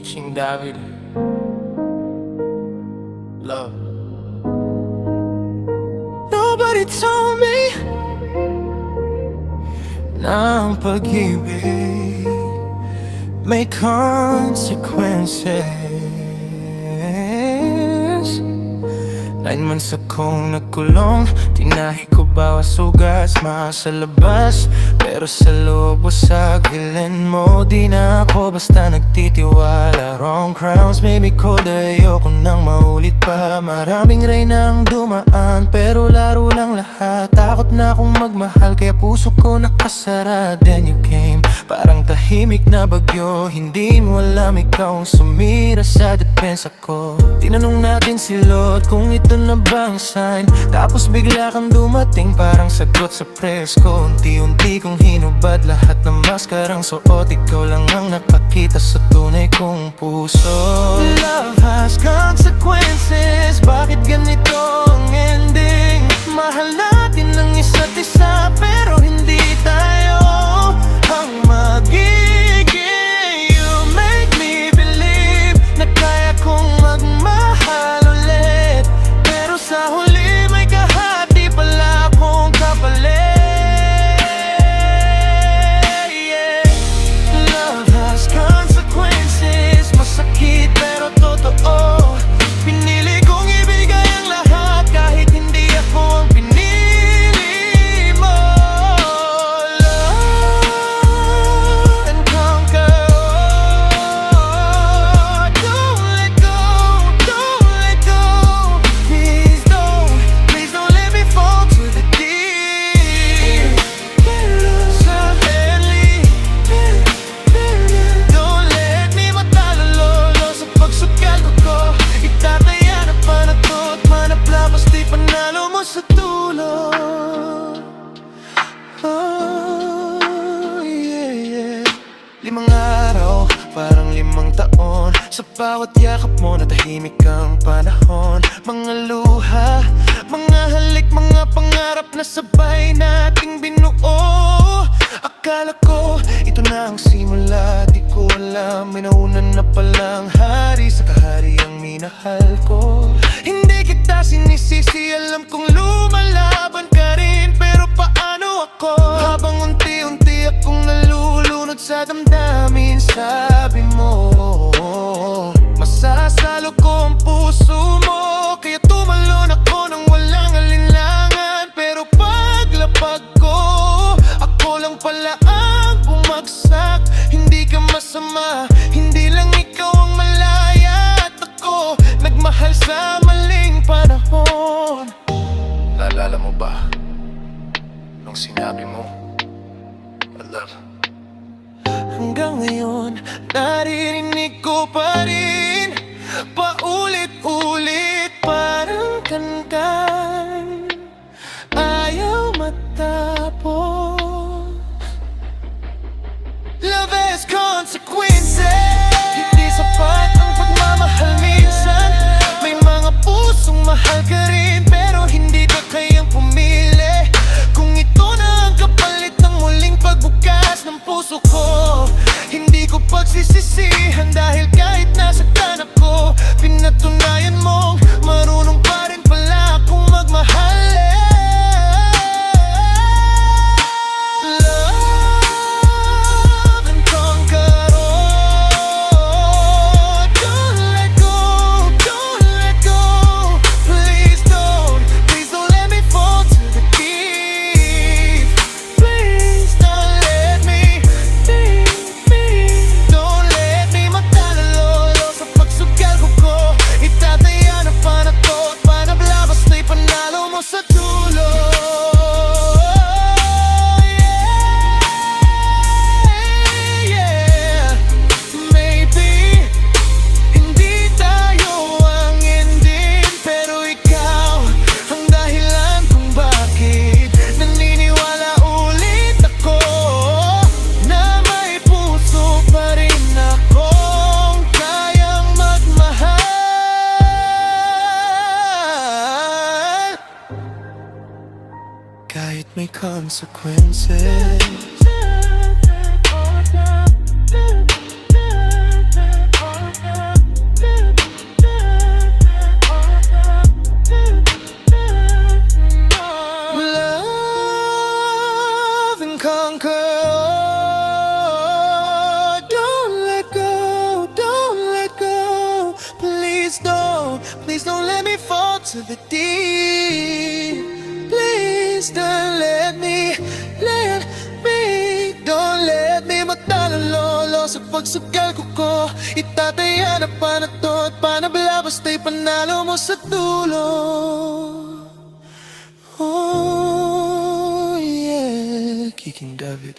Teaching David Love. Nobody told me na ang pag-ibig may consequences. 9 months akong nagkulong, tinahi ko bawas ugas, sa labas. Pero sa loob o sa gilin mo, di na ako basta nagtitiwala. Wrong crowns, maybe cold, ayoko nang maulit pa. Maraming rain ang dumaan, pero laro lang lahat. Takot na akong magmahal, kaya puso ko nakasara. Then you came, parang tahimik na bagyo. Hindi mo alam ikaw ang sumira sa depensa ko. Tinanong natin si Lord kung ito na ba ang sign. Tapos bigla kang dumating, parang sagot sa presko. Unti-unti kong hinubad lahat ng maskarang suot. Ikaw lang ang nakakita sa tunay kong puso. Love has consequences, bakit ganito ang ending? Mahal natin ang isa't isa, pero hindi tayo ang magiging. You make me believe na kaya kong magmahal ulit, pero sa huli may kahati pala akong kapalit. Yeah. Love has consequences, masakit pero totoo. Pinili kong ibigay ang lahat kahit hindi ako ang pinili mo. Love and conquer. Don't let go, don't let go. Please don't let me fall to the deep. Suddenly, don't let me matalo lolo sa pagsugal ko. Itataya na panatot, manapla, di panalo mo sa dulo. Oh, yeah, yeah. 5 araw, parang 5 taon. Sa bawat yakap mo, natahimik ang panahon. Mga luha, mga halik, mga pangarap na sabay nating binuo. Akala ko, ito na ang simula. Di ko alam, may nauna na palang hari sa kahariang minahal ko. Hindi kita sinisisi, alam kong lumalaban ka rin, pero paano ako? Habang unti-unti akong nalulunod sa damdamin, sabi mo masasalo ko ang puso mo. Kaya tumalon ako nang walang alinlangan, pero paglapag ko, ako lang pala ang bumagsak. Hindi ka masama, hindi lang ikaw ang malaya, at ako nagmahal sa maling panahon. Naalala mo ba nung sinabi mo I love? Hanggang ngayon, naririnig ko pa rin, paulit-ulit, parang kantay, ayaw matapos. Love has consequences, hindi sapat ang pagmamahal minsan. May mga pusong mahal ka rin, pero hindi ka kayang pumili. Kung ito na ang kapalit ng muling pagbukas ng puso ko, hindi ko pagsisisihan, dahil kahit nasaktan ako, pinatunayan mong marunong pa rin pala akong magmahal. Love and conquer. Don't let go, don't let go. Please don't let me fall to the deep. Please don't let me, don't let me matalalo sa pagsugal ko. Itataya na panatot, panablabas na'y panalo mo sa dulo. Yeah, maybe hindi tayo ang ending, pero ikaw ang dahilan kung bakit naniniwala ulit ako na may puso pa rin akong kayang magmahal. Kahit may consequences. conquer all. Don't let go, don't let go. Please don't let me fall to the deep. Please don't let me, don't let me matalolo sa pagsugal ko. Itataya na pa na to at panabla basta'y panalo mo sa dulo. Oh yeah, King David.